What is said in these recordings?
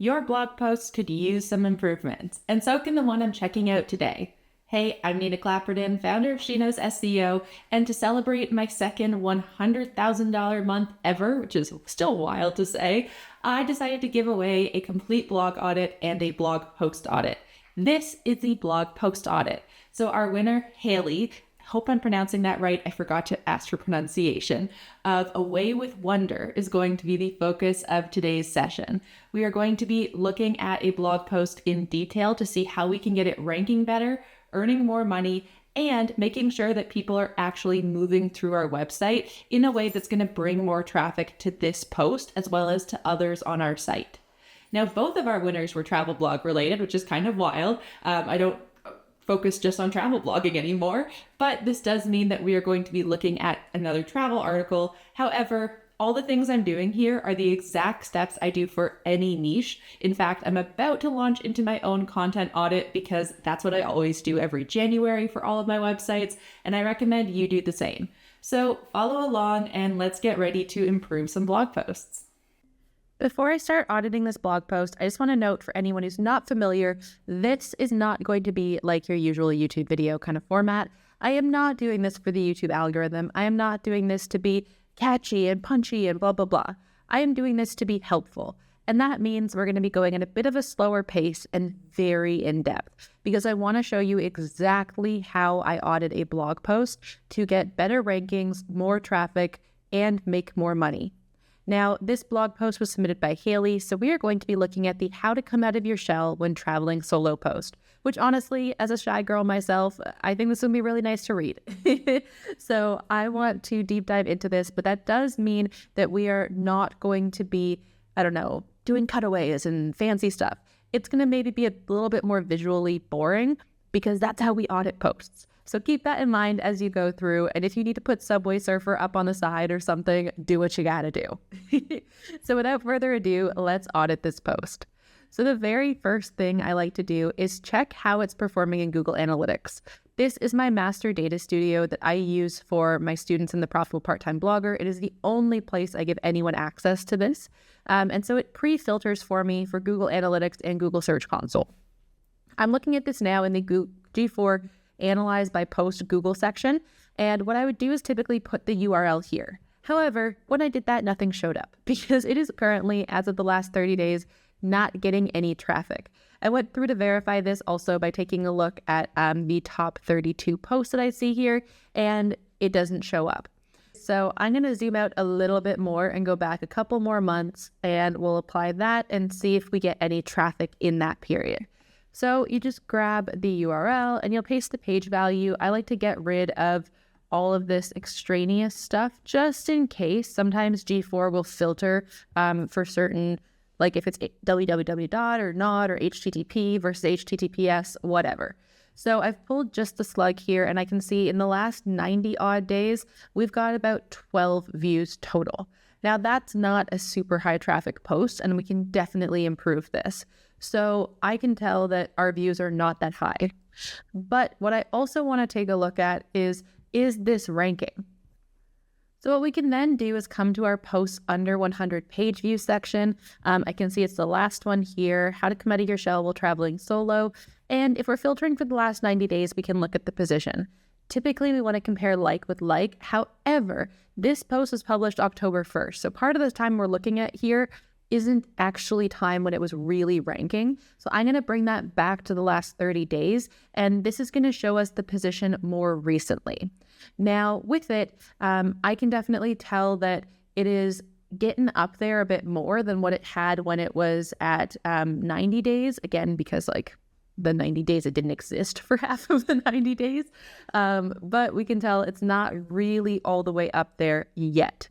Your blog post could use some improvements, and so can the one I'm checking out today. Hey, I'm Nina Clapperton, founder of Sheno's SEO, and to celebrate my second $100,000 month ever, which is still wild to say, I decided to give away a complete blog audit and a blog post audit. This is the blog post audit. So our winner, Haley, hope I'm pronouncing that right, I forgot to ask for pronunciation, of Away with Wonder is going to be the focus of today's session. We are going to be looking at a blog post in detail to see how we can get it ranking better, earning more money, and making sure that people are actually moving through our website in a way that's going to bring more traffic to this post as well as to others on our site. Now, both of our winners were travel blog related, which is kind of wild. I don't focus just on travel blogging anymore, but this does mean that we are going to be looking at another travel article. However, all the things I'm doing here are the exact steps I do for any niche. In fact, I'm about to launch into my own content audit because that's what I always do every January for all of my websites, and I recommend you do the same. So follow along and let's get ready to improve some blog posts. Before I start auditing this blog post, I just want to note for anyone who's not familiar, this is not going to be like your usual YouTube video kind of format. I am not doing this for the YouTube algorithm. I am not doing this to be catchy and punchy and blah, blah, blah. I am doing this to be helpful. And that means we're going to be going at a bit of a slower pace and very in-depth because I want to show you exactly how I audit a blog post to get better rankings, more traffic, and make more money. Now, this blog post was submitted by Haley, so we are going to be looking at the how to come out of your shell when traveling solo post, which honestly, as a shy girl myself, I think this would be really nice to read. So I want to deep dive into this, but that does mean that we are not going to be, doing cutaways and fancy stuff. It's going to maybe be a little bit more visually boring because that's how we audit posts. So keep that in mind as you go through. And if you need to put Subway Surfer up on the side or something, do what you gotta do. So without further ado, let's audit this post. So the very first thing I like to do is check how it's performing in Google Analytics. This is my master data studio that I use for my students in the Profitable Part-Time Blogger. It is the only place I give anyone access to this. And so it pre-filters for me for Google Analytics and Google Search Console. I'm looking at this now in the G4 Analyze by Post Google section, and what I would do is typically put the URL here. However, when I did that, nothing showed up because it is currently, as of the last 30 days, not getting any traffic. I went through to verify this also by taking a look at the top 32 posts that I see here, and it doesn't show up. So I'm going to zoom out a little bit more and go back a couple more months, and we'll apply that and see if we get any traffic in that period. So you just grab the URL and you'll paste the page value. I like to get rid of all of this extraneous stuff just in case. Sometimes G4 will filter for certain, like if it's www dot or not or HTTP versus HTTPS, whatever. So I've pulled just the slug here and I can see in the last 90 odd days, we've got about 12 views total. Now that's not a super high traffic post and we can definitely improve this. So I can tell that our views are not that high. But what I also want to take a look at is this ranking? So what we can then do is come to our posts under 100 page view section. I can see it's the last one here, how to come out of your shell while traveling solo. And if we're filtering for the last 90 days, we can look at the position. Typically, we want to compare like with like. However, this post was published October 1st. So part of the time we're looking at here isn't actually time when it was really ranking. So I'm going to bring that back to the last 30 days, and this is going to show us the position more recently. Now, with it, I can definitely tell that it is getting up there a bit more than what it had when it was at 90 days, again, because like the 90 days, it didn't exist for half of the 90 days. But we can tell it's not really all the way up there yet.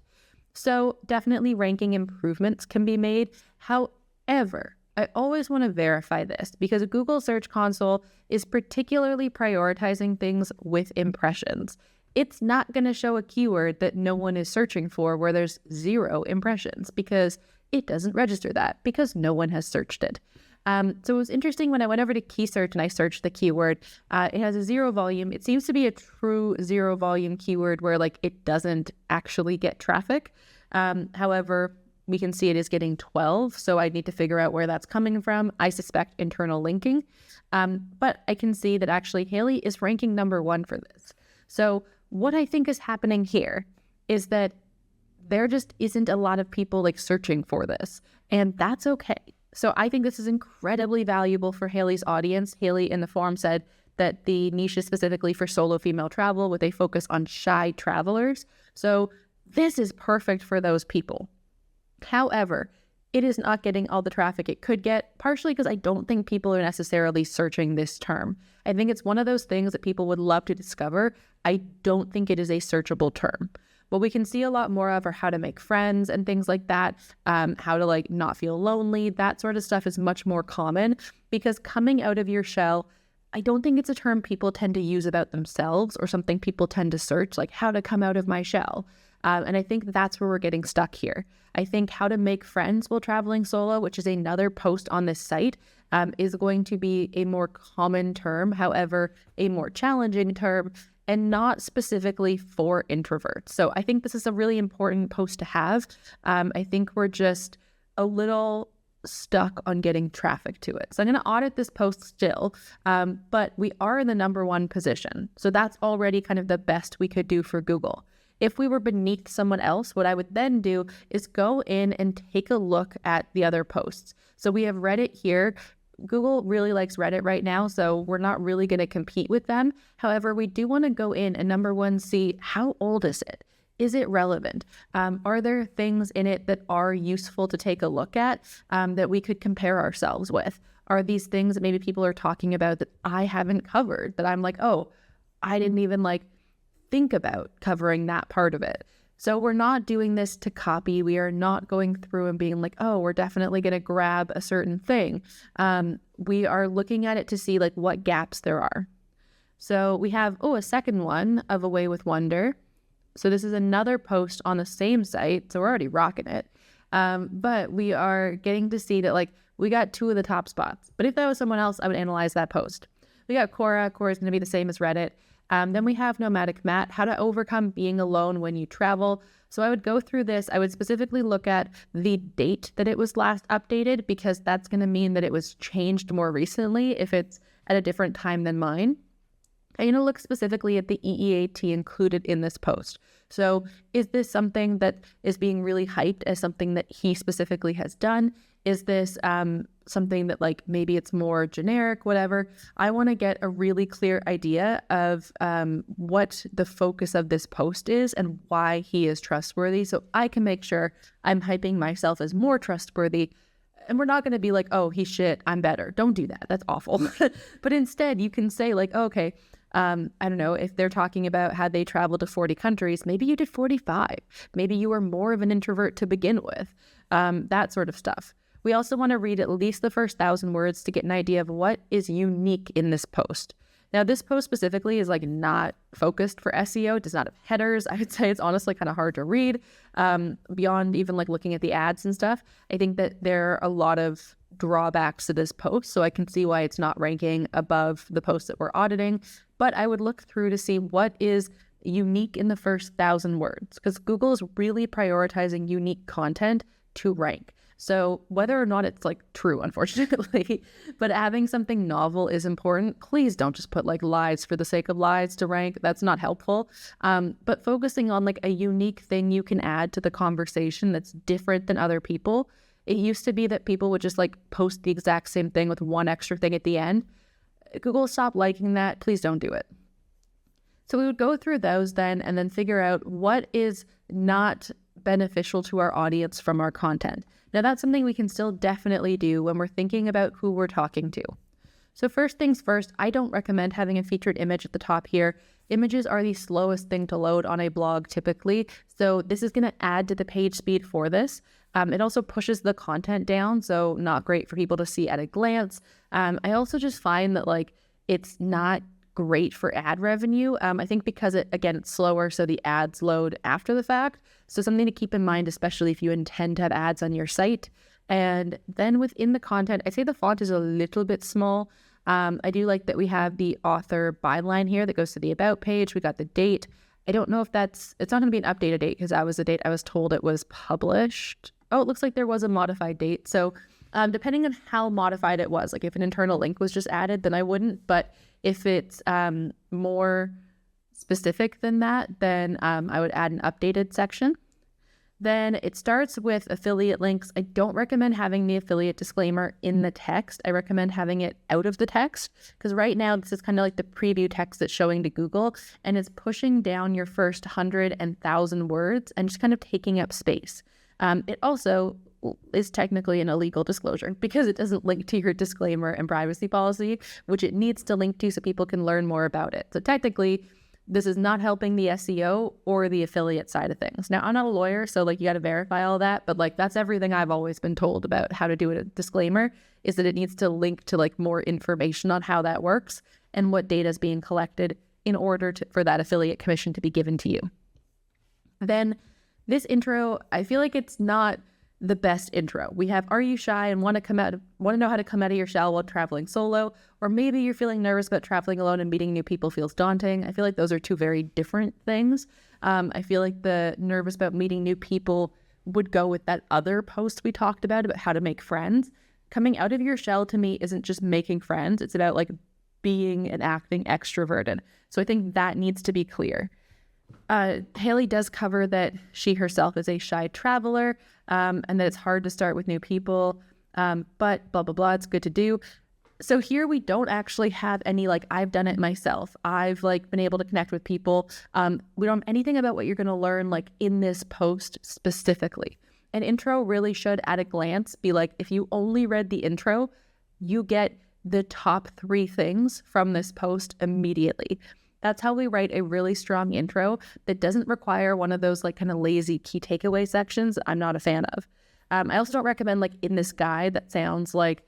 So definitely ranking improvements can be made. However, I always want to verify this because Google Search Console is particularly prioritizing things with impressions. It's not going to show a keyword that no one is searching for where there's 0 impressions because it doesn't register that because no one has searched it. So it was interesting when I went over to key search and I searched the keyword. It has a 0 volume. It seems to be a true 0 volume keyword where like it doesn't actually get traffic. However, we can see it is getting 12. So I need to figure out where that's coming from. I suspect internal linking. But I can see that actually Haley is ranking number 1 for this. So what I think is happening here is that there just isn't a lot of people like searching for this, and that's okay. So I think this is incredibly valuable for Haley's audience. Haley in the forum said that the niche is specifically for solo female travel with a focus on shy travelers. So this is perfect for those people. However, it is not getting all the traffic it could get, partially because I don't think people are necessarily searching this term. I think it's one of those things that people would love to discover. I don't think it is a searchable term. What we can see a lot more of are how to make friends and things like that, how to like not feel lonely. That sort of stuff is much more common because coming out of your shell, I don't think it's a term people tend to use about themselves or something people tend to search, like how to come out of my shell. And I think that's where we're getting stuck here. I think how to make friends while traveling solo, which is another post on this site, is going to be a more common term, however, a more challenging term, and not specifically for introverts. So I think this is a really important post to have. I think we're just a little stuck on getting traffic to it. So I'm going to audit this post still, but we are in the number 1 position. So that's already kind of the best we could do for Google. If we were beneath someone else, what I would then do is go in and take a look at the other posts. So we have Reddit here. Google really likes Reddit right now, so we're not really going to compete with them. However, we do want to go in and number 1, see how old is it? Is it relevant? Are there things in it that are useful to take a look at that we could compare ourselves with? Are these things that maybe people are talking about that I haven't covered, that I'm like, oh, I didn't even like think about covering that part of it? So we're not doing this to copy. We are not going through and being like, oh, we're definitely going to grab a certain thing. We are looking at it to see like what gaps there are. So we have, a second one of Away with Wonder. So this is another post on the same site. So we're already rocking it. But we are getting to see that like we got 2 of the top spots. But if that was someone else, I would analyze that post. We got Cora. Cora's going to be the same as Reddit. Then we have Nomadic Matt, how to overcome being alone when you travel. So I would go through this. I would specifically look at the date that it was last updated because that's going to mean that it was changed more recently if it's at a different time than mine. I'm going to look specifically at the EEAT included in this post. So is this something that is being really hyped as something that he specifically has done? Is this something that like maybe it's more generic, whatever? I want to get a really clear idea of what the focus of this post is and why he is trustworthy so I can make sure I'm hyping myself as more trustworthy. And we're not going to be like, oh, he's shit, I'm better. Don't do that. That's awful. But instead, you can say like, okay, I don't know, if they're talking about how they traveled to 40 countries, maybe you did 45. Maybe you were more of an introvert to begin with, that sort of stuff. We also want to read at least the first 1,000 words to get an idea of what is unique in this post. Now, this post specifically is like not focused for SEO. It does not have headers. I would say it's honestly kind of hard to read beyond even like looking at the ads and stuff. I think that there are a lot of drawbacks to this post, so I can see why it's not ranking above the posts that we're auditing. But I would look through to see what is unique in the first 1,000 words because Google is really prioritizing unique content to rank. So whether or not it's like true, unfortunately, but having something novel is important. Please don't just put like lies for the sake of lies to rank. That's not helpful. But focusing on like a unique thing you can add to the conversation that's different than other people. It used to be that people would just like post the exact same thing with one extra thing at the end. Google stopped liking that. Please don't do it. So we would go through those then and then figure out what is not beneficial to our audience from our content. Now, that's something we can still definitely do when we're thinking about who we're talking to. So first things first, I don't recommend having a featured image at the top here. Images are the slowest thing to load on a blog typically, so this is going to add to the page speed for this. It also pushes the content down, so not great for people to see at a glance. I also just find that like it's not great for ad revenue. I think because it's slower, so the ads load after the fact. So something to keep in mind, especially if you intend to have ads on your site. And then within the content, I'd say the font is a little bit small. I do like that we have the author byline here that goes to the about page. We got the date. I don't know if it's not going to be an updated date because that was the date I was told it was published. oh, it looks like there was a modified date. So depending on how modified it was, like if an internal link was just added, then I wouldn't. But if it's more specific than that, then I would add an updated section. Then it starts with affiliate links. I don't recommend having the affiliate disclaimer in the text. I recommend having it out of the text, because right now this is kind of like the preview text that's showing to Google, and it's pushing down your first 100 and 1,000 words and just kind of taking up space. It also is technically an illegal disclosure because it doesn't link to your disclaimer and privacy policy, which it needs to link to so people can learn more about it. So technically, this is not helping the SEO or the affiliate side of things. Now, I'm not a lawyer, so like you got to verify all that, but like that's everything I've always been told about how to do a disclaimer, is that it needs to link to like more information on how that works and what data is being collected in order for that affiliate commission to be given to you. Then this intro, I feel like it's not the best intro. We have, are you shy and want to know how to come out of your shell while traveling solo? Or maybe you're feeling nervous about traveling alone and meeting new people feels daunting. I feel like those are two very different things. I feel like the nervous about meeting new people would go with that other post we talked about how to make friends. Coming out of your shell to me isn't just making friends. It's about like being and acting extroverted. So I think that needs to be clear. Haley does cover that she herself is a shy traveler, and that it's hard to start with new people, but blah, blah, blah, it's good to do. So here we don't actually have any, like, I've done it myself. I've like been able to connect with people. We don't have anything about what you're going to learn like in this post specifically. An intro really should at a glance be like, if you only read the intro, you get the top 3 things from this post immediately. That's how we write a really strong intro that doesn't require one of those like kind of lazy key takeaway sections I'm not a fan of. I also don't recommend like in this guide that sounds like,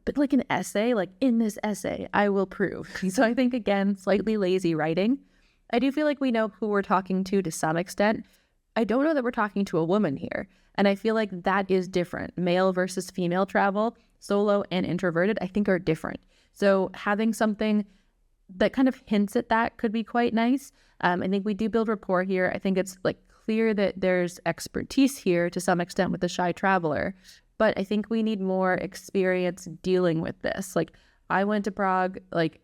but like an essay, like in this essay, I will prove. So I think, again, slightly lazy writing. I do feel like we know who we're talking to some extent. I don't know that we're talking to a woman here. And I feel like that is different. Male versus female travel, solo and introverted, I think are different. So having something that kind of hints at that could be quite nice. I think we do build rapport here. I think it's like clear that there's expertise here to some extent with the shy traveler, but I think we need more experience dealing with this. Like I went to Prague, like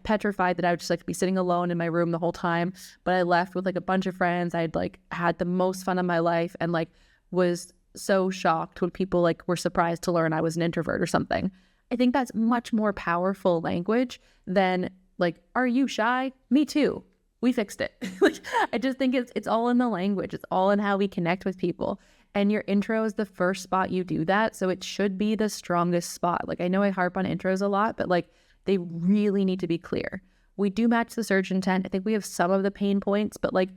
petrified that I would just like be sitting alone in my room the whole time, but I left with like a bunch of friends. I'd like had the most fun of my life and like was so shocked when people like were surprised to learn I was an introvert or something. I think that's much more powerful language than like, are you shy? Me too. We fixed it. Like, I just think it's all in the language. It's all in how we connect with people. And your intro is the first spot you do that. So it should be the strongest spot. Like, I know I harp on intros a lot, but like they really need to be clear. We do match the search intent. I think we have some of the pain points, but like,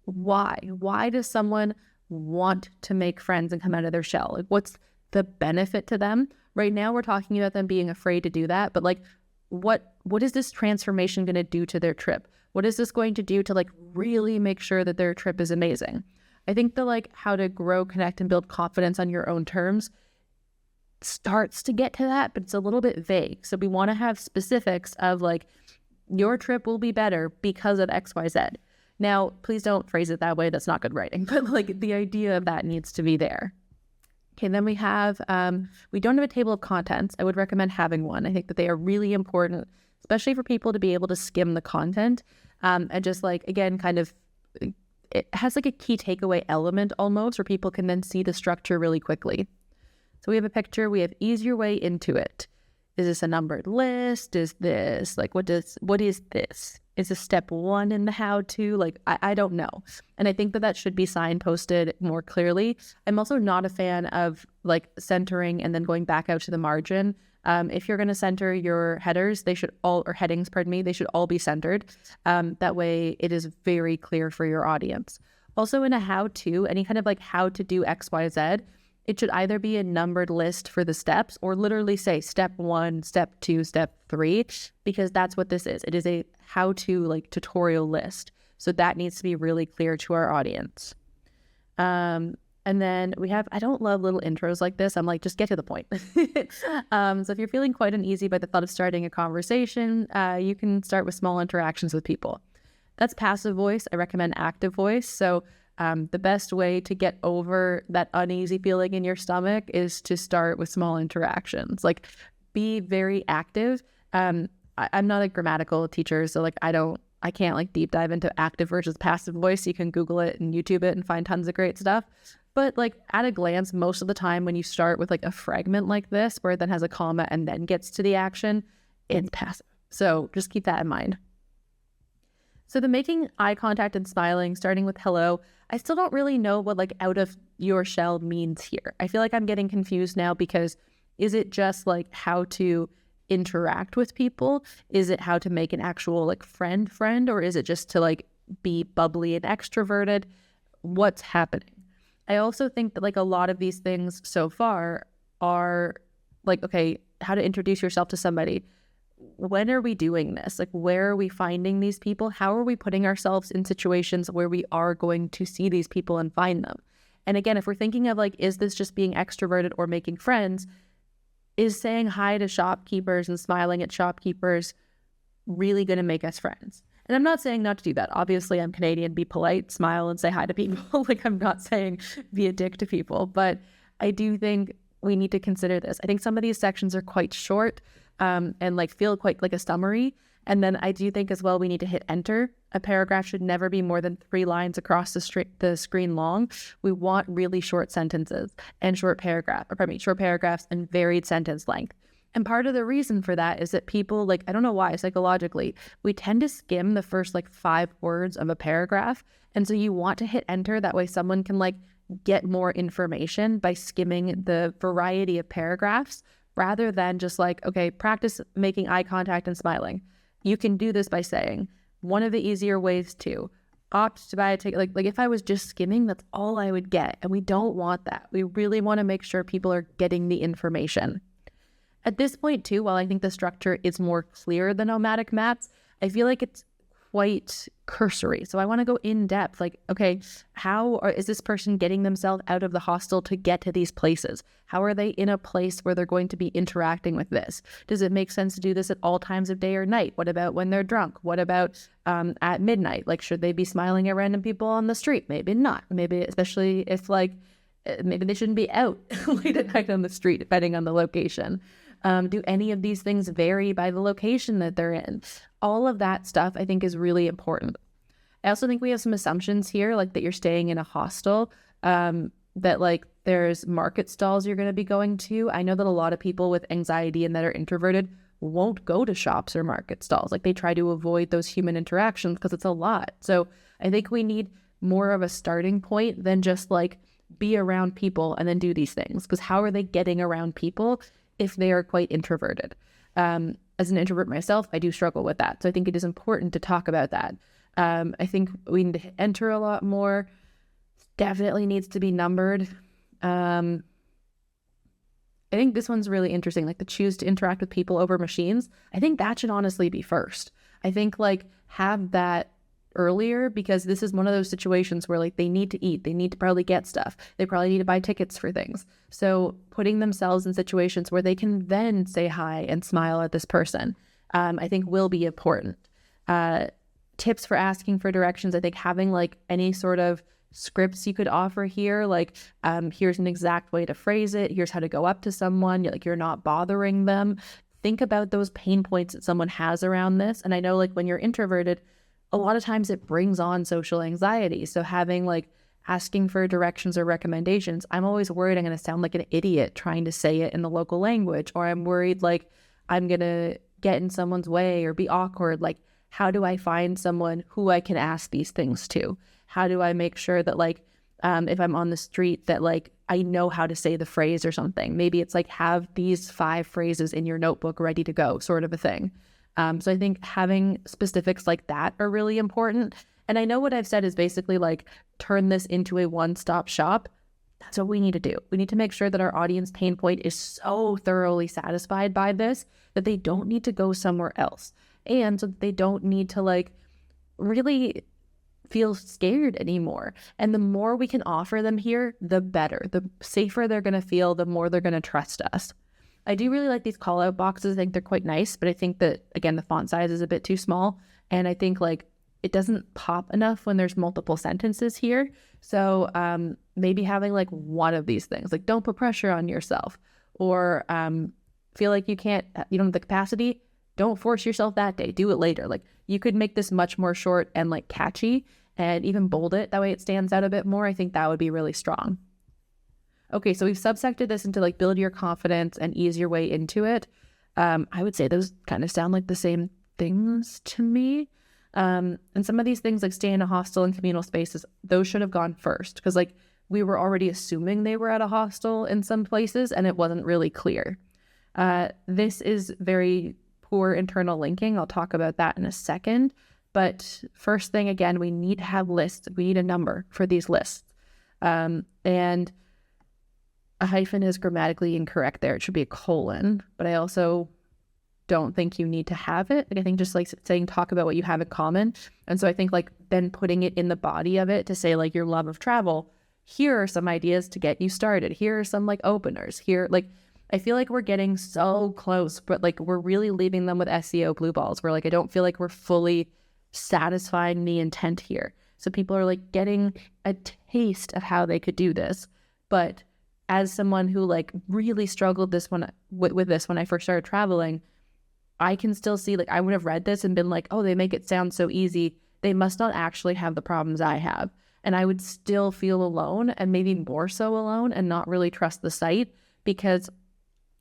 why? Why does someone want to make friends and come out of their shell? Like, what's the benefit to them? Right now, we're talking about them being afraid to do that, but like, what is this transformation going to do to their trip? What is this going to do to like really make sure that their trip is amazing? I think the like how to grow, connect, and build confidence on your own terms starts to get to that, but it's a little bit vague. So we want to have specifics of like, your trip will be better because of XYZ. Now, please don't phrase it that way. That's not good writing, but like the idea of that needs to be there. Okay, then we have, we don't have a table of contents. I would recommend having one. I think that they are really important, especially for people to be able to skim the content. And just like, again, kind of, it has like a key takeaway element almost where people can then see the structure really quickly. So we have a picture, we have ease your way into it. Is this a numbered list? Is this like, what is this? Is this step 1 in the how-to? Like, I don't know. And I think that should be signposted more clearly. I'm also not a fan of like centering and then going back out to the margin. If you're going to center your headers, they should all, or headings, pardon me, they should all be centered. That way it is very clear for your audience. Also in a how-to, any kind of like how to do XYZ, it should either be a numbered list for the steps or literally say step 1, step 2, step 3, because that's what this is. It is a how-to like tutorial list. So that needs to be really clear to our audience. And then we have, I don't love little intros like this. I'm like, just get to the point. So if you're feeling quite uneasy by the thought of starting a conversation, you can start with small interactions with people. That's passive voice. I recommend active voice. So the best way to get over that uneasy feeling in your stomach is to start with small interactions. Like, be very active. I'm not a grammatical teacher, so like I can't like deep dive into active versus passive voice. You can Google it and YouTube it and find tons of great stuff. But like at a glance, most of the time when you start with like a fragment like this, where it then has a comma and then gets to the action, it's passive. So just keep that in mind. So the making eye contact and smiling, starting with hello, I still don't really know what like out of your shell means here. I feel like I'm getting confused now, because is it just like how to interact with people? Is it how to make an actual like friend, or is it just to like be bubbly and extroverted? What's happening? I also think that like a lot of these things so far are like, okay, how to introduce yourself to somebody. When are we doing this? Like, where are we finding these people? How are we putting ourselves in situations where we are going to see these people and find them? And again, if we're thinking of like, is this just being extroverted or making friends? Is saying hi to shopkeepers and smiling at shopkeepers really going to make us friends? And I'm not saying not to do that. Obviously, I'm Canadian, be polite, smile, and say hi to people. Like, I'm not saying be a dick to people, but I do think we need to consider this. I think some of these sections are quite short and like feel quite like a summary. And then I do think as well, we need to hit enter. A paragraph should never be more than 3 lines across the screen long. We want really short sentences and short paragraphs and varied sentence length. And part of the reason for that is that people, like, I don't know why, psychologically, we tend to skim the first like 5 words of a paragraph. And so you want to hit enter. That way someone can like get more information by skimming the variety of paragraphs, rather than just like, okay, practice making eye contact and smiling. You can do this by saying, one of the easier ways to opt to buy a ticket. Like if I was just skimming, that's all I would get. And we don't want that. We really want to make sure people are getting the information. At this point too, while I think the structure is more clear than Nomadic Mats, I feel like it's quite cursory. So I want to go in depth, like, okay, is this person getting themselves out of the hostel to get to these places? How are they in a place where they're going to be interacting with this? Does it make sense to do this at all times of day or night? What about when they're drunk? What about at midnight? Like, should they be smiling at random people on the street? Maybe not. Maybe, especially if like, maybe they shouldn't be out late at night on the street, depending on the location. Do any of these things vary by the location that they're in? All of that stuff I think is really important. I also think we have some assumptions here, like that you're staying in a hostel, that like there's market stalls you're going to be going to. I know that a lot of people with anxiety and that are introverted won't go to shops or market stalls. Like they try to avoid those human interactions because it's a lot. So I think we need more of a starting point than just like be around people and then do these things. Because how are they getting around people if they are quite introverted? As an introvert myself, I do struggle with that. So I think it is important to talk about that. I think we need to enter a lot more. Definitely needs to be numbered. I think this one's really interesting, like the choose to interact with people over machines. I think that should honestly be first. I think like have that earlier, because this is one of those situations where like they need to eat, they need to probably get stuff, they probably need to buy tickets for things. So putting themselves in situations where they can then say hi and smile at this person, I think will be important. Tips for asking for directions. I think having like any sort of scripts you could offer here, like here's an exact way to phrase it, here's how to go up to someone, like you're not bothering them. Think about those pain points that someone has around this. And I know like when you're introverted, a lot of times it brings on social anxiety. So having like asking for directions or recommendations, I'm always worried I'm going to sound like an idiot trying to say it in the local language, or I'm worried like I'm going to get in someone's way or be awkward. Like, how do I find someone who I can ask these things to? How do I make sure that like, if I'm on the street that like, I know how to say the phrase or something? Maybe it's like, have these 5 phrases in your notebook ready to go, sort of a thing. So I think having specifics like that are really important. And I know what I've said is basically like, turn this into a one-stop shop. That's what we need to do. We need to make sure that our audience pain point is so thoroughly satisfied by this that they don't need to go somewhere else. And so they don't need to like really feel scared anymore. And the more we can offer them here, the better. The safer they're going to feel, the more they're going to trust us. I do really like these call out boxes. I think they're quite nice, but I think that, again, the font size is a bit too small. And I think like it doesn't pop enough when there's multiple sentences here. So maybe having like one of these things, like don't put pressure on yourself, or feel like you don't have the capacity, don't force yourself that day, do it later. Like you could make this much more short and like catchy and even bold it. That way it stands out a bit more. I think that would be really strong. Okay, so we've subsected this into like build your confidence and ease your way into it. I would say those kind of sound like the same things to me. And some of these things like stay in a hostel and communal spaces, those should have gone first, because like we were already assuming they were at a hostel in some places and it wasn't really clear. This is very poor internal linking. I'll talk about that in a second. But first thing, again, we need to have lists. We need a number for these lists. And a hyphen is grammatically incorrect there. It should be a colon, but I also don't think you need to have it. Like I think just like saying talk about what you have in common. And so I think like then putting it in the body of it to say like your love of travel, here are some ideas to get you started. Here are some like openers. Here, like I feel like we're getting so close, but like we're really leaving them with SEO blue balls where like I don't feel like we're fully satisfying the intent here. So people are like getting a taste of how they could do this. But as someone who like really struggled with this when I first started traveling, I can still see like I would have read this and been like, oh, they make it sound so easy. They must not actually have the problems I have. And I would still feel alone, and maybe more so alone, and not really trust the site because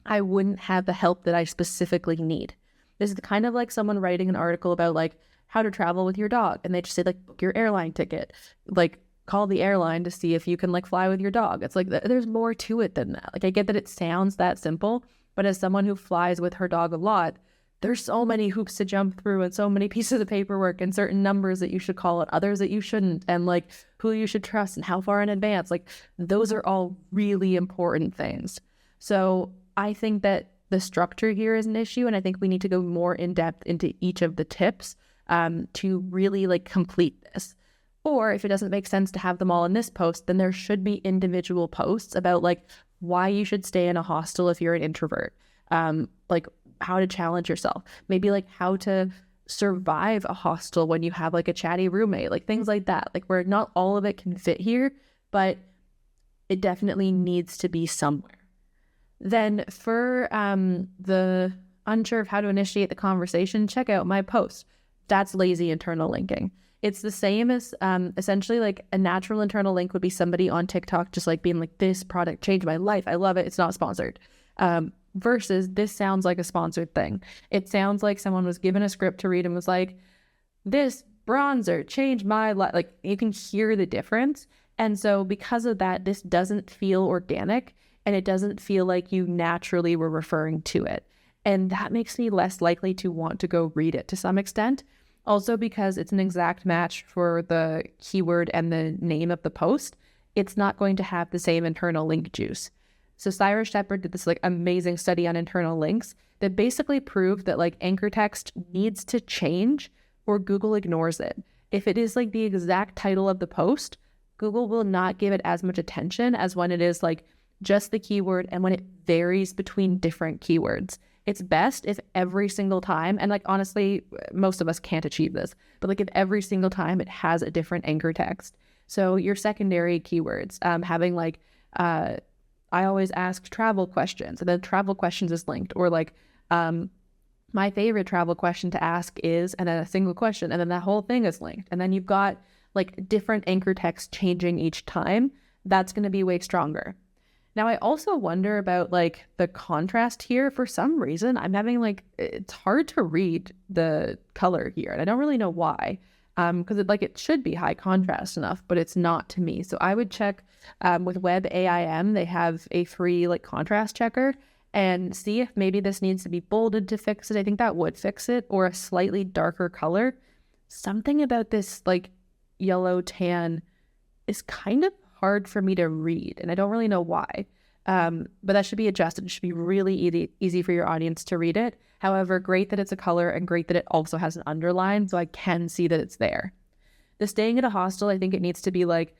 I wouldn't have the help that I specifically need. This is kind of like someone writing an article about like how to travel with your dog, and they just say like book your airline ticket, like call the airline to see if you can like fly with your dog. It's like there's more to it than that. Like I get that it sounds that simple, but as someone who flies with her dog a lot, there's so many hoops to jump through and so many pieces of paperwork and certain numbers that you should call and others that you shouldn't, and like who you should trust and how far in advance. Like those are all really important things. So I think that the structure here is an issue, and I think we need to go more in depth into each of the tips to really like complete this. Or if it doesn't make sense to have them all in this post, then there should be individual posts about like why you should stay in a hostel if you're an introvert, like how to challenge yourself, maybe like how to survive a hostel when you have like a chatty roommate, like things like that, like where not all of it can fit here, but it definitely needs to be somewhere. Then for the unsure of how to initiate the conversation, check out my post. That's lazy internal linking. It's the same as essentially like a natural internal link would be somebody on TikTok just like being like, this product changed my life. I love it. It's not sponsored. Versus this sounds like a sponsored thing. It sounds like someone was given a script to read and was like, this bronzer changed my life. Like you can hear the difference. And so because of that, this doesn't feel organic, and it doesn't feel like you naturally were referring to it. And that makes me less likely to want to go read it to some extent. Also because it's an exact match for the keyword and the name of the post, it's not going to have the same internal link juice. So Cyrus Shepard did this like amazing study on internal links that basically proved that like anchor text needs to change or Google ignores it. If it is like the exact title of the post, Google will not give it as much attention as when it is like just the keyword and when it varies between different keywords. It's best if every single time, and like honestly, most of us can't achieve this, but like if every single time it has a different anchor text. So your secondary keywords, having like, I always ask travel questions, and then travel questions is linked, or like, my favorite travel question to ask is, and then a single question, and then that whole thing is linked. And then you've got like different anchor text changing each time. That's going to be way stronger. Now, I also wonder about like the contrast here. For some reason, I'm having like, it's hard to read the color here, and I don't really know why, because it should be high contrast enough, but it's not to me. So I would check with Web AIM, they have a free like contrast checker, and see if maybe this needs to be bolded to fix it. I think that would fix it, or a slightly darker color. Something about this like yellow tan is kind of hard for me to read, and I don't really know why. But that should be adjusted. It should be really easy for your audience to read it. However, great that it's a color, and great that it also has an underline, so I can see that it's there. The staying at a hostel, I think it needs to be like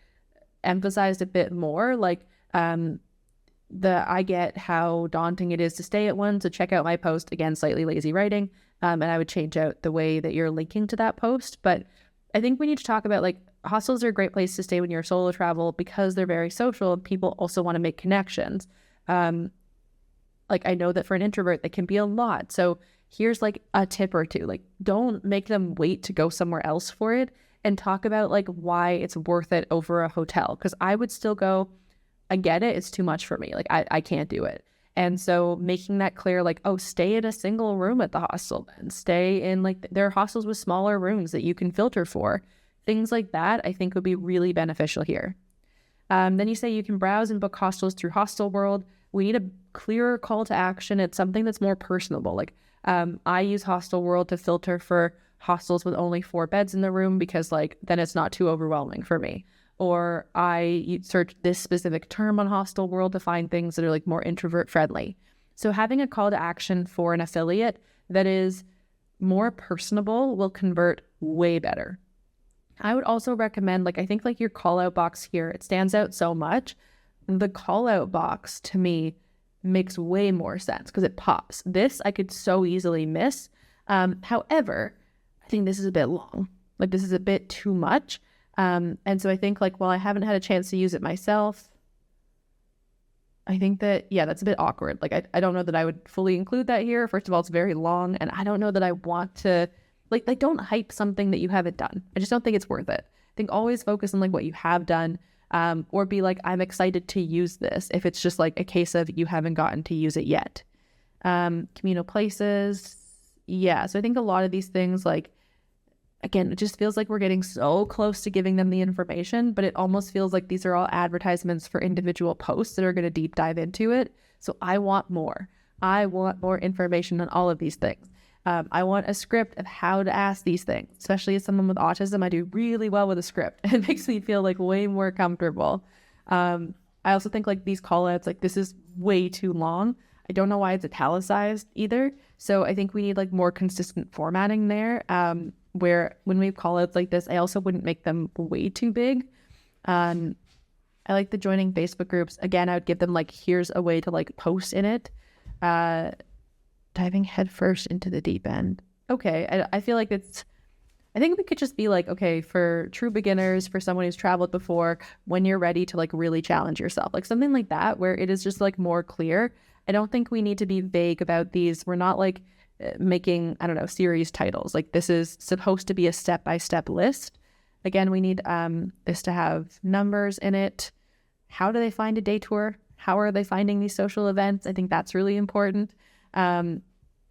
emphasized a bit more. Like I get how daunting it is to stay at one, so check out my post. Again, slightly lazy writing, and I would change out the way that you're linking to that post. But I think we need to talk about like hostels are a great place to stay when you're solo travel because they're very social. People also want to make connections. Like I know that for an introvert, that can be a lot. So here's like a tip or two. Like don't make them wait to go somewhere else for it, and talk about like why it's worth it over a hotel. Because I would still go, I get it, it's too much for me. Like I can't do it. And so making that clear, like, oh, stay in a single room at the hostel, then stay in like there are hostels with smaller rooms that you can filter for. Things like that I think would be really beneficial here. Then you say you can browse and book hostels through Hostel World. We need a clearer call to action. It's something that's more personable. Like I use Hostel World to filter for hostels with only 4 beds in the room because like then it's not too overwhelming for me. Or I search this specific term on Hostel World to find things that are like more introvert friendly. So having a call to action for an affiliate that is more personable will convert way better. I would also recommend, like, I think like your call out box here, it stands out so much. The call out box to me makes way more sense because it pops. This I could so easily miss. However, I think this is a bit long. Like this is a bit too much. And so I think like, while I haven't had a chance to use it myself, I think that, yeah, that's a bit awkward. Like, I don't know that I would fully include that here. First of all, it's very long, and I don't know that I want to, like don't hype something that you haven't done. I just don't think it's worth it. I think always focus on like what you have done, or be like, I'm excited to use this if it's just like a case of you haven't gotten to use it yet. Communal places. Yeah. So I think a lot of these things, like, again, it just feels like we're getting so close to giving them the information, but it almost feels like these are all advertisements for individual posts that are going to deep dive into it. So I want more. I want more information on all of these things. I want a script of how to ask these things, especially as someone with autism. I do really well with a script. It makes me feel like way more comfortable. I also think like these call outs, like this is way too long. I don't know why it's italicized either. So I think we need like more consistent formatting there. Where when we call outs like this, I also wouldn't make them way too big. I like the joining Facebook groups. Again, I would give them like, here's a way to like post in it. Diving headfirst into the deep end. Okay, I feel like I think we could just be like, okay, for true beginners, for someone who's traveled before, when you're ready to like really challenge yourself, like something like that, where it is just like more clear. I don't think we need to be vague about these. We're not like making, I don't know, series titles. Like this is supposed to be a step-by-step list. Again, we need this to have numbers in it. How do they find a day tour? How are they finding these social events? I think that's really important.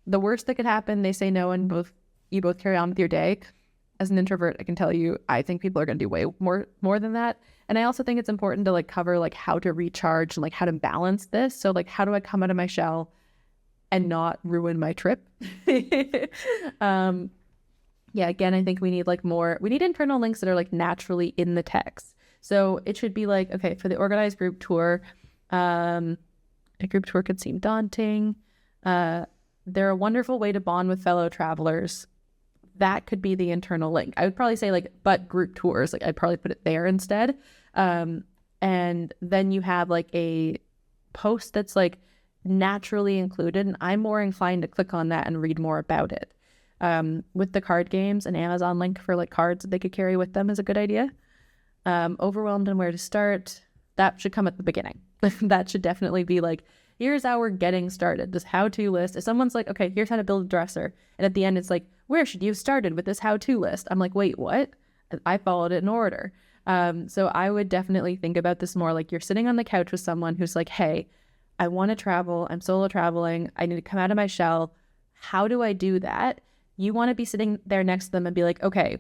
The worst that could happen, they say no, and you both carry on with your day. As an introvert, I can tell you, I think people are going to do way more than that. And I also think it's important to like cover like how to recharge and like how to balance this. So like, how do I come out of my shell and not ruin my trip? Yeah, again, I think we need like we need internal links that are like naturally in the text. So it should be like, okay, for the organized group tour, a group tour could seem daunting. They're a wonderful way to bond with fellow travelers. That could be the internal link. I would probably say like, but group tours, like I'd probably put it there instead. And then you have like a post that's like naturally included, and I'm more inclined to click on that and read more about it. With the card games, an Amazon link for like cards that they could carry with them is a good idea. Overwhelmed and where to start, that should come at the beginning. That should definitely be like, here's how we're getting started, this how-to list. If someone's like, okay, here's how to build a dresser, and at the end it's like, where should you have started with this how-to list? I'm like, wait, what? I followed it in order. So I would definitely think about this more like you're sitting on the couch with someone who's like, hey, I want to travel. I'm solo traveling. I need to come out of my shell. How do I do that? You want to be sitting there next to them and be like, okay,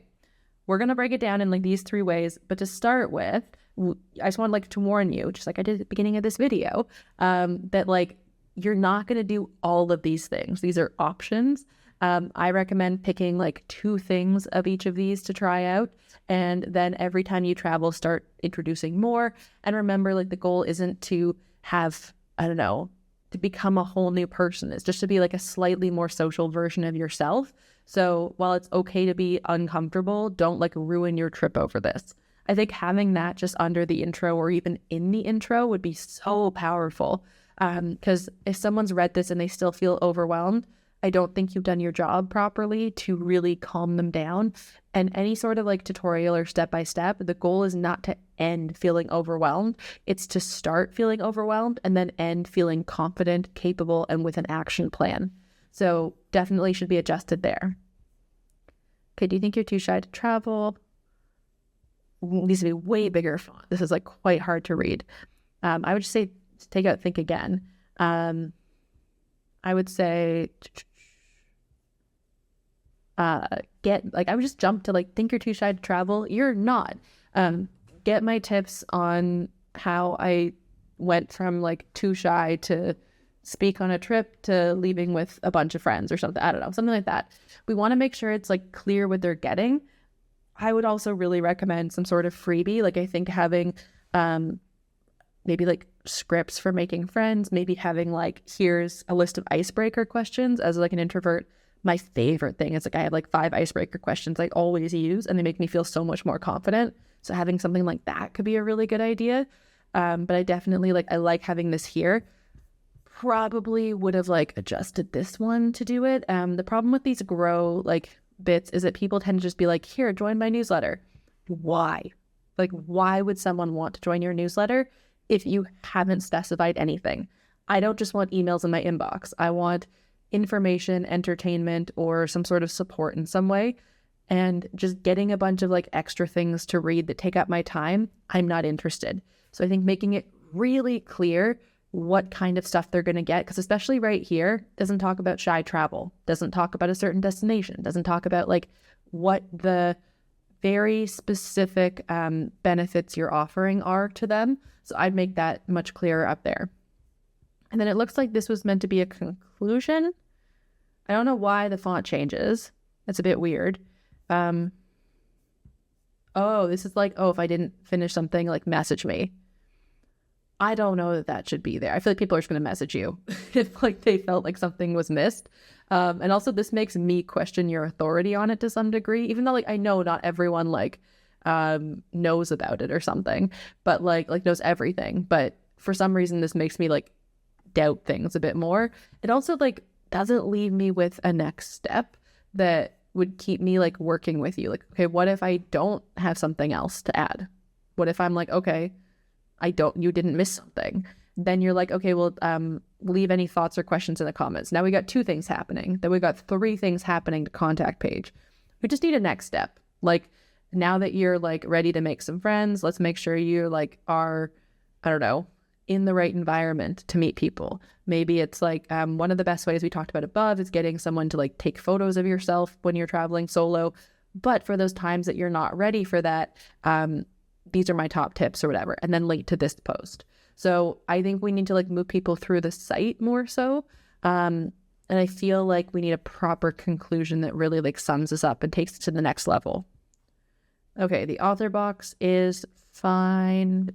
we're going to break it down in like these 3 ways. But to start with, I just want like to warn you, just like I did at the beginning of this video, that like you're not going to do all of these things. These are options. I recommend picking like 2 things of each of these to try out. And then every time you travel, start introducing more. And remember, like the goal isn't to have, I don't know, to become a whole new person. It's just to be like a slightly more social version of yourself. So while it's okay to be uncomfortable, don't like ruin your trip over this. I think having that just under the intro or even in the intro would be so powerful. Because if someone's read this and they still feel overwhelmed, I don't think you've done your job properly to really calm them down. And any sort of like tutorial or step-by-step, the goal is not to end feeling overwhelmed. It's to start feeling overwhelmed and then end feeling confident, capable, and with an action plan. So definitely should be adjusted there. Okay, do you think you're too shy to travel? Needs to be way bigger font. This is like quite hard to read. I would just say take out think again. I would say I would just jump to like think you're too shy to travel. You're not. Get my tips on how I went from like too shy to speak on a trip to leaving with a bunch of friends or something. I don't know, something like that. We want to make sure it's like clear what they're getting. I would also really recommend some sort of freebie. Like I think having maybe like scripts for making friends, maybe having like, here's a list of icebreaker questions. As like an introvert, my favorite thing is like I have like 5 icebreaker questions I always use and they make me feel so much more confident. So having something like that could be a really good idea. But I definitely I like having this here. Probably would have like adjusted this one to do it. The problem with these grow like bits is that people tend to just be like, here, join my newsletter. Why? Like, why would someone want to join your newsletter if you haven't specified anything? I don't just want emails in my inbox. I want information, entertainment, or some sort of support in some way. And just getting a bunch of like extra things to read that take up my time, I'm not interested. So I think making it really clear what kind of stuff they're going to get, because especially right here, doesn't talk about shy travel, doesn't talk about a certain destination, doesn't talk about like what the very specific benefits you're offering are to them. So I'd make that much clearer up there. And then it looks like this was meant to be a conclusion. I don't know why the font changes. That's a bit weird. Oh, this is like, oh, if I didn't finish something, like message me. I don't know that should be there. I feel like people are just going to message you if like they felt like something was missed. And also this makes me question your authority on it to some degree, even though like I know not everyone like knows about it or something, but like knows everything. But for some reason, this makes me like doubt things a bit more. It also like doesn't leave me with a next step that would keep me like working with you. Like, okay, what if I don't have something else to add? What if I'm like, okay, you didn't miss something. Then you're like, okay, well, leave any thoughts or questions in the comments. Now we got 2 things happening. Then we got 3 things happening to contact page. We just need a next step. Like now that you're like ready to make some friends, let's make sure you like are, I don't know, in the right environment to meet people. Maybe it's like one of the best ways we talked about above is getting someone to like take photos of yourself when you're traveling solo. But for those times that you're not ready for that, these are my top tips or whatever, and then link to this post. So I think we need to like move people through the site more so. And I feel like we need a proper conclusion that really like sums us up and takes it to the next level. Okay, the author box is fine.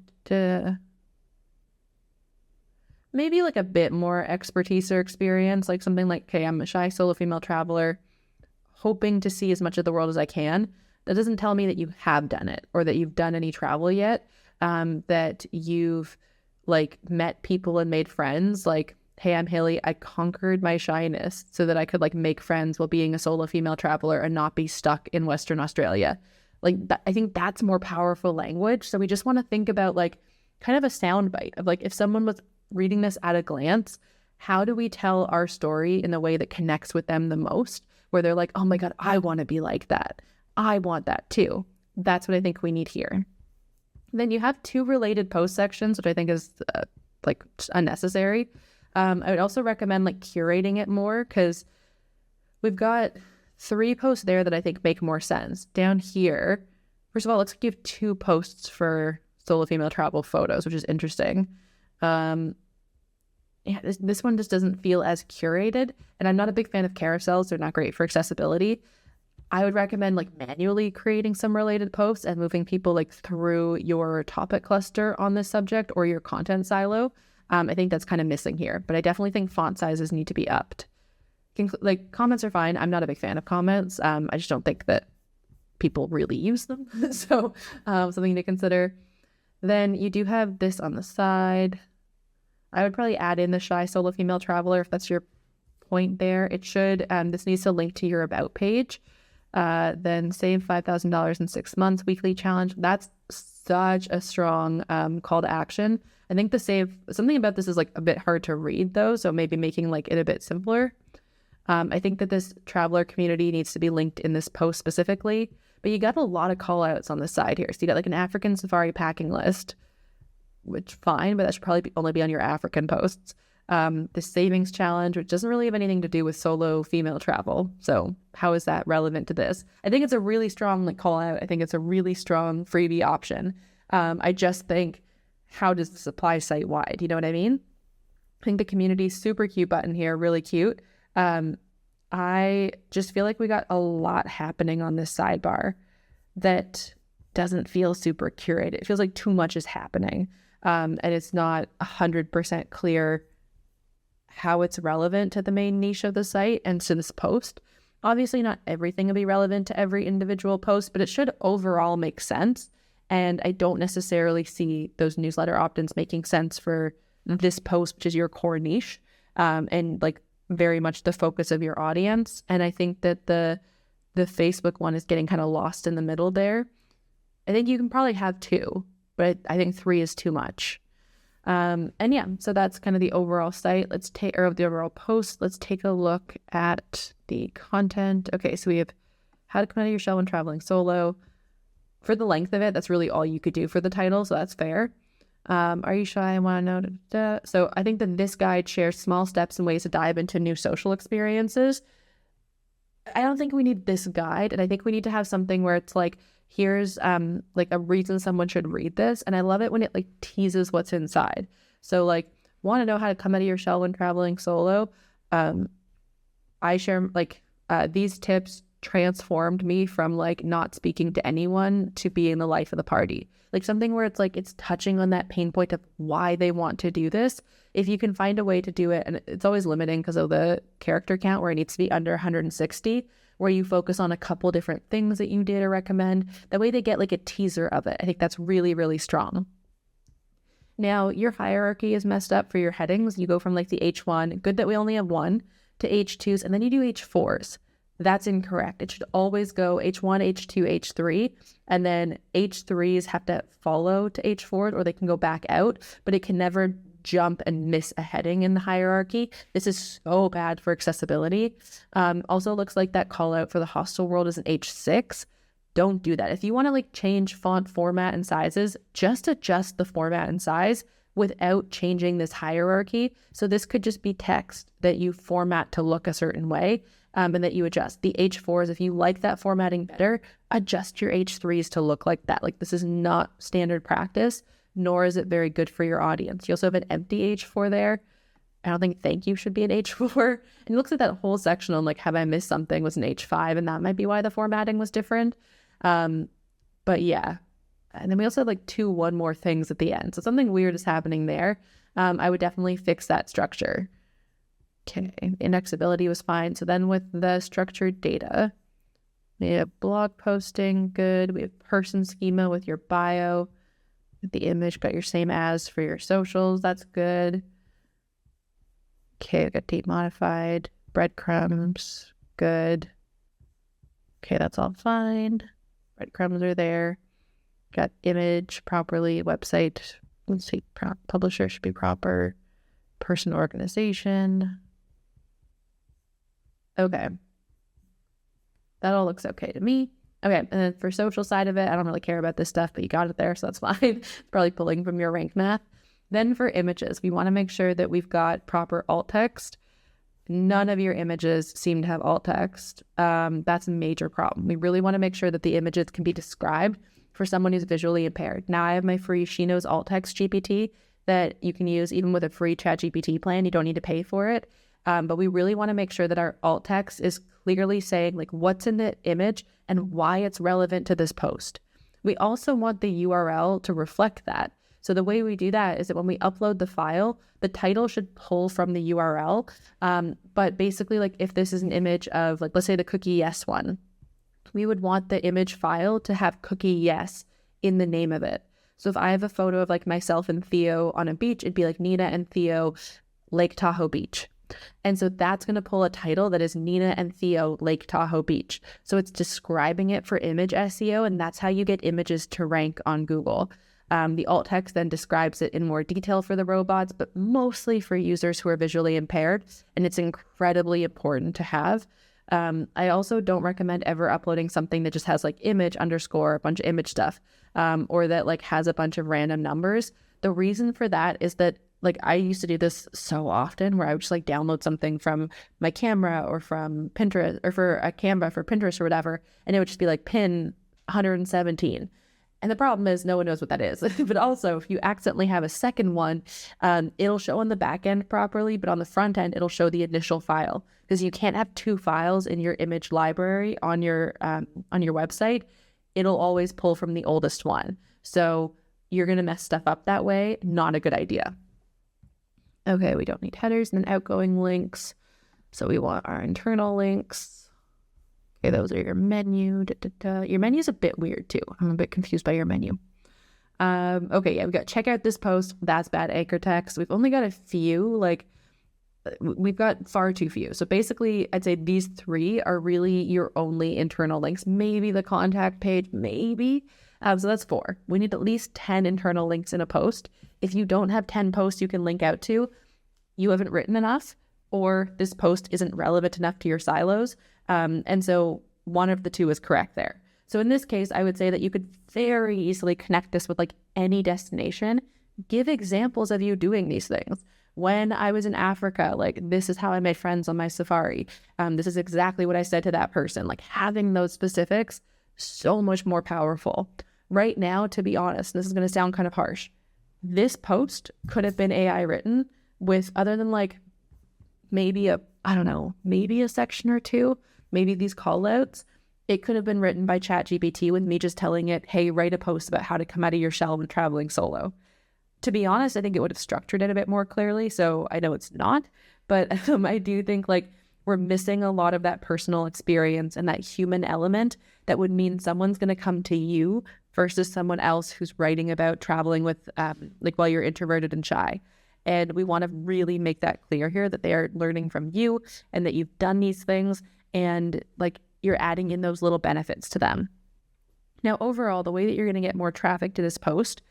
Maybe like a bit more expertise or experience, like something like, okay, I'm a shy solo female traveler, hoping to see as much of the world as I can. That doesn't tell me that you have done it or that you've done any travel yet, that you've like met people and made friends. Like, hey, I'm Haley. I conquered my shyness so that I could like make friends while being a solo female traveler and not be stuck in Western Australia. Like, I think that's more powerful language. So we just want to think about like kind of a soundbite of like, if someone was reading this at a glance, how do we tell our story in a way that connects with them the most, where they're like, oh my God, I want to be like that. I want that too. That's what I think we need here. Then you have 2 related post sections, which I think is like unnecessary. I would also recommend like curating it more, because we've got 3 posts there that I think make more sense. Down here, first of all, let's give 2 posts for solo female travel photos, which is interesting. Yeah, this one just doesn't feel as curated, and I'm not a big fan of carousels. They're not great for accessibility. I would recommend like manually creating some related posts and moving people like through your topic cluster on this subject or your content silo. I think that's kind of missing here, but I definitely think font sizes need to be upped. Like comments are fine. I'm not a big fan of comments. I just don't think that people really use them. So something to consider. Then you do have this on the side. I would probably add in the shy solo female traveler if that's your point there. It should, this needs to link to your about page. Then save $5,000 in 6 months, weekly challenge. That's such a strong call to action. I think something about this is like a bit hard to read though, so maybe making like it a bit simpler. I think that this traveler community needs to be linked in this post specifically, but you got a lot of call outs on the side here. So you got like an African safari packing list, which fine, but that should probably only be on your African posts. The savings challenge, which doesn't really have anything to do with solo female travel. So how is that relevant to this? I think it's a really strong like call out. I think it's a really strong freebie option. I just think, how does this apply site wide? You know what I mean? I think the community super cute button here, really cute. I just feel like we got a lot happening on this sidebar that doesn't feel super curated. It feels like too much is happening. And it's not 100% clear how it's relevant to the main niche of the site and to this post. Obviously, not everything will be relevant to every individual post, but it should overall make sense. And I don't necessarily see those newsletter opt-ins making sense for this post, which is your core niche, and like very much the focus of your audience. And I think that the Facebook one is getting kind of lost in the middle there. I think you can probably have 2, but I think 3 is too much. And yeah, so that's kind of the overall site. The overall post. Let's take a look at the content. Okay, so we have how to come out of your shell when traveling solo. For the length of it, that's really all you could do for the title, so that's fair. Are you shy? I want to know. So I think that this guide shares small steps and ways to dive into new social experiences. I don't think we need this guide, and I think we need to have something where it's like, here's like a reason someone should read this. And I love it when it like teases what's inside. So like, want to know how to come out of your shell when traveling solo? I share like these tips transformed me from like not speaking to anyone to being the life of the party. Like something where it's like it's touching on that pain point of why they want to do this. If you can find a way to do it, and it's always limiting because of the character count where it needs to be under 160, where you focus on a couple different things that you did or recommend. That way they get like a teaser of it. I think that's really, really strong. Now, your hierarchy is messed up for your headings. You go from like the H1, good that we only have 1, to H2s, and then you do H4s. That's incorrect. It should always go H1, H2, H3, and then H3s have to follow to H4s, or they can go back out, but it can never jump and miss a heading in the hierarchy. This is so bad for accessibility. Also looks like that call out for the hostel world is an H6. Don't do that. If you want to like change font format and sizes, just adjust the format and size without changing this hierarchy. So this could just be text that you format to look a certain way, and that you adjust. The H4s, if you like that formatting better, adjust your H3s to look like that. Like this is not standard practice, nor is it very good for your audience. You also have an empty H4 there. I don't think thank you should be an H4. And it looks like that whole section on like, have I missed something was an H5, and that might be why the formatting was different. But yeah. And then we also have like 2 one more things at the end. So something weird is happening there. I would definitely fix that structure. Okay, indexability was fine. So then with the structured data, we have blog posting, good. We have person schema with your bio. The image got your same as for your socials. That's good. Okay, I got date modified. Breadcrumbs, good. Okay, that's all fine. Breadcrumbs are there. Got image properly. Website, let's see, publisher should be proper. Person organization. Okay. That all looks okay to me. Okay, and then for social side of it, I don't really care about this stuff, but you got it there, so that's fine. It's probably pulling from your rank math. Then for images, we want to make sure that we've got proper alt text. None of your images seem to have alt text. That's a major problem. We really want to make sure that the images can be described for someone who's visually impaired. Now I have my free She Knows Alt Text GPT that you can use even with a free ChatGPT plan. You don't need to pay for it. But we really want to make sure that our alt text is clearly saying like what's in the image and why it's relevant to this post. We also want the URL to reflect that. So the way we do that is that when we upload the file, the title should pull from the URL. But basically, like if this is an image of like, let's say the cookie yes one, we would want the image file to have cookie yes in the name of it. So if I have a photo of like myself and Theo on a beach, it'd be like Nina and Theo, Lake Tahoe Beach. And so that's going to pull a title that is Nina and Theo Lake Tahoe Beach. So it's describing it for image SEO, and that's how you get images to rank on Google. The alt text then describes it in more detail for the robots, but mostly for users who are visually impaired, and it's incredibly important to have. I also don't recommend ever uploading something that just has like image underscore a bunch of image stuff, or that like has a bunch of random numbers. The reason for that is that like I used to do this so often where I would just like download something from my camera or from Pinterest or for a Canva for Pinterest or whatever, and it would just be like pin 117. And the problem is no one knows what that is. But also, if you accidentally have a second one, it'll show on the back end properly, but on the front end, it'll show the initial file, because you can't have two files in your image library on your website. It'll always pull from the oldest one. So you're going to mess stuff up that way. Not a good idea. Okay, we don't need headers and then outgoing links. So we want our internal links. Okay, those are your menu. Your menu is a bit weird too. I'm a bit confused by your menu. Okay, yeah, we got check out this post. That's bad anchor text. We've only got a few, like we've got far too few. So basically, I'd say these three are really your only internal links. Maybe the contact page, maybe. So that's 4. We need at least 10 internal links in a post. If you don't have 10 posts you can link out to, you haven't written enough, or this post isn't relevant enough to your silos. And so one of the two is correct there. So in this case, I would say that you could very easily connect this with like any destination. Give examples of you doing these things. When I was in Africa, like this is how I made friends on my safari. This is exactly what I said to that person. Like having those specifics, so much more powerful. Right now, to be honest, this is going to sound kind of harsh. This post could have been AI written with, other than like maybe maybe a section or two, maybe these call outs. It could have been written by ChatGPT with me just telling it, hey, write a post about how to come out of your shell when traveling solo. To be honest, I think it would have structured it a bit more clearly. So I know it's not, but I do think like we're missing a lot of that personal experience and that human element that would mean someone's going to come to you versus someone else who's writing about traveling with, like while you're introverted and shy. And we want to really make that clear here that they are learning from you and that you've done these things and like you're adding in those little benefits to them. Now, overall, the way that you're going to get more traffic to this post,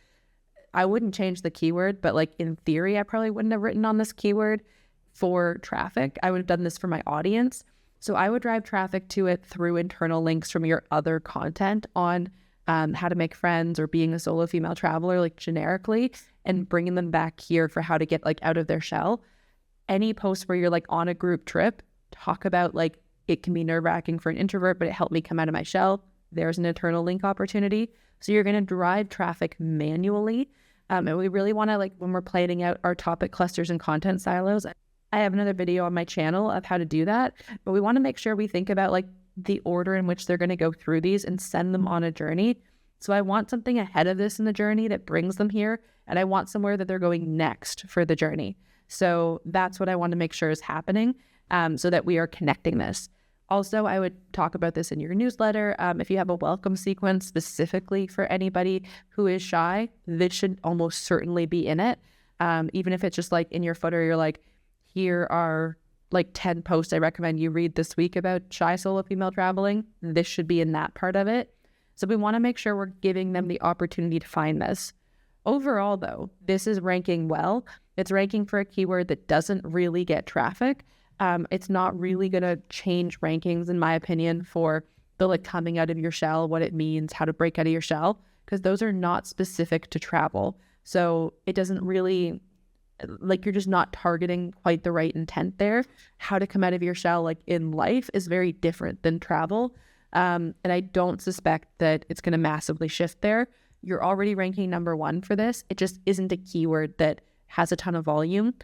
I wouldn't change the keyword, but like in theory, I probably wouldn't have written on this keyword for traffic. I would have done this for my audience. So I would drive traffic to it through internal links from your other content on how to make friends or being a solo female traveler, like generically, and bringing them back here for how to get like out of their shell. Any post where you're like on a group trip, talk about like it can be nerve-wracking for an introvert, but it helped me come out of my shell. There's an internal link opportunity. So you're going to drive traffic manually. And we really want to, like, when we're planning out our topic clusters and content silos, I have another video on my channel of how to do that, but we want to make sure we think about like the order in which they're going to go through these and send them on a journey. So I want something ahead of this in the journey that brings them here, and I want somewhere that they're going next for the journey. So that's what I want to make sure is happening, so that we are connecting this. Also, I would talk about this in your newsletter. If you have a welcome sequence specifically for anybody who is shy, this should almost certainly be in it. Even if it's just like in your footer, you're like, here are like 10 posts I recommend you read this week about shy solo female traveling. This should be in that part of it. So we want to make sure we're giving them the opportunity to find this. Overall, though, this is ranking well. It's ranking for a keyword that doesn't really get traffic. It's not really going to change rankings, in my opinion, for the like coming out of your shell, what it means, how to break out of your shell, because those are not specific to travel. So it doesn't really, like, you're just not targeting quite the right intent there. How to come out of your shell, like in life, is very different than travel. And I don't suspect that it's going to massively shift there. You're already ranking number 1 for this. It just isn't a keyword that has a ton of volume,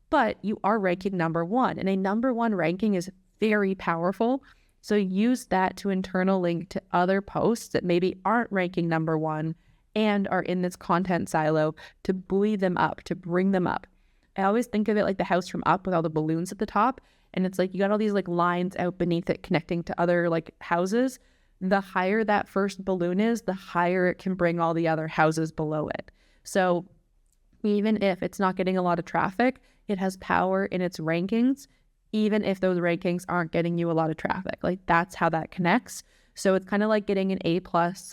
but you are ranking number 1, and a number 1 ranking is very powerful. So use that to internal link to other posts that maybe aren't ranking number 1 and are in this content silo to buoy them up, to bring them up. I always think of it like the house from Up with all the balloons at the top. And it's like you got all these like lines out beneath it connecting to other like houses. The higher that first balloon is, the higher it can bring all the other houses below it. So even if it's not getting a lot of traffic, it has power in its rankings, even if those rankings aren't getting you a lot of traffic. Like that's how that connects. So it's kind of like getting an A+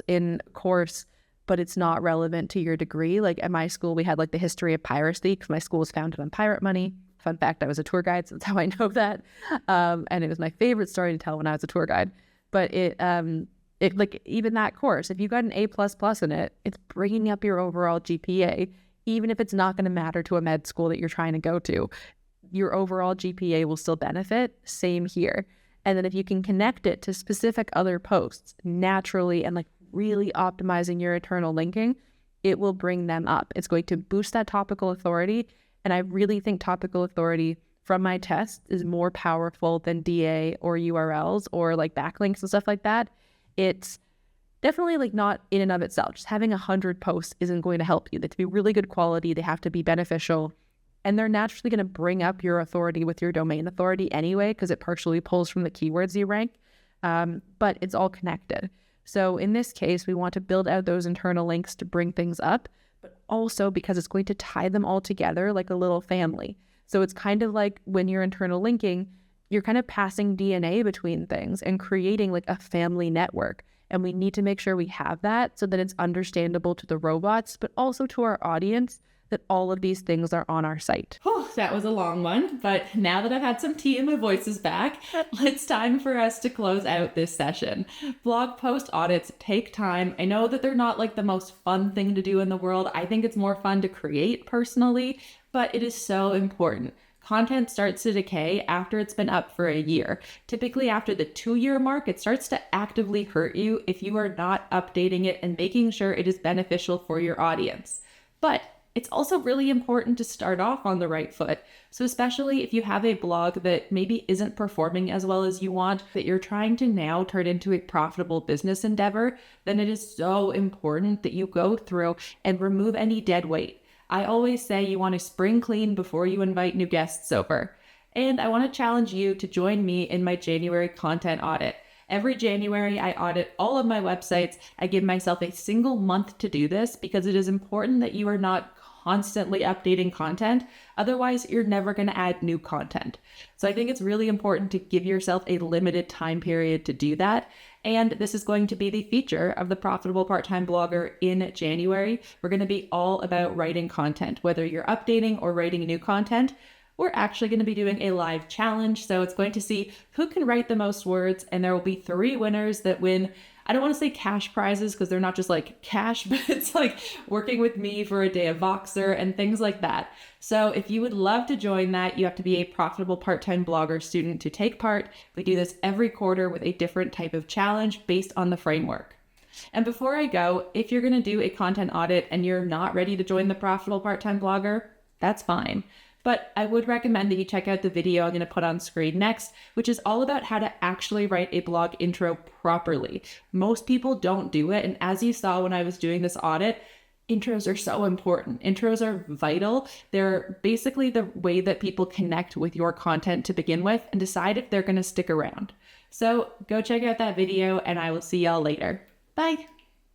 in a course, but it's not relevant to your degree. Like at my school, we had like the history of piracy because my school was founded on pirate money. Fun fact, I was a tour guide, so that's how I know that. And it was my favorite story to tell when I was a tour guide. But it like even that course, if you got an A++ in it, it's bringing up your overall GPA, even if it's not going to matter to a med school that you're trying to go to. Your overall GPA will still benefit. Same here. And then if you can connect it to specific other posts naturally and like really optimizing your internal linking, it will bring them up. It's going to boost that topical authority. And I really think topical authority from my test is more powerful than DA or URLs or like backlinks and stuff like that. It's definitely like not in and of itself. Just having 100 posts isn't going to help you. They have to be really good quality. They have to be beneficial. And they're naturally going to bring up your authority with your domain authority anyway, because it partially pulls from the keywords you rank. But it's all connected. So in this case, we want to build out those internal links to bring things up, but also because it's going to tie them all together like a little family. So it's kind of like when you're internal linking, you're kind of passing DNA between things and creating like a family network. And we need to make sure we have that so that it's understandable to the robots, but also to our audience, that all of these things are on our site. Oh, that was a long one, but now that I've had some tea and my voice is back, it's time for us to close out this session. Blog post audits take time. I know that they're not like the most fun thing to do in the world. I think it's more fun to create personally, but it is so important. Content starts to decay after it's been up for a year. Typically after the 2-year mark, it starts to actively hurt you if you are not updating it and making sure it is beneficial for your audience. But it's also really important to start off on the right foot. So especially if you have a blog that maybe isn't performing as well as you want, that you're trying to now turn into a profitable business endeavor, then it is so important that you go through and remove any dead weight. I always say you want to spring clean before you invite new guests over. And I want to challenge you to join me in my January content audit. Every January, I audit all of my websites. I give myself a single month to do this because it is important that you are not constantly updating content. Otherwise, you're never going to add new content. So I think it's really important to give yourself a limited time period to do that. And this is going to be the feature of the Profitable Part-Time Blogger in January. We're going to be all about writing content, whether you're updating or writing new content. We're actually going to be doing a live challenge. So it's going to see who can write the most words, and there will be 3 winners that win. I don't want to say cash prizes because they're not just like cash, but it's like working with me for a day of Voxer and things like that. So if you would love to join that, you have to be a Profitable Part-Time Blogger student to take part. We do this every quarter with a different type of challenge based on the framework. And before I go, if you're going to do a content audit and you're not ready to join the Profitable Part-Time Blogger, that's fine. But I would recommend that you check out the video I'm going to put on screen next, which is all about how to actually write a blog intro properly. Most people don't do it. And as you saw when I was doing this audit, intros are so important. Intros are vital. They're basically the way that people connect with your content to begin with and decide if they're going to stick around. So go check out that video and I will see y'all later. Bye.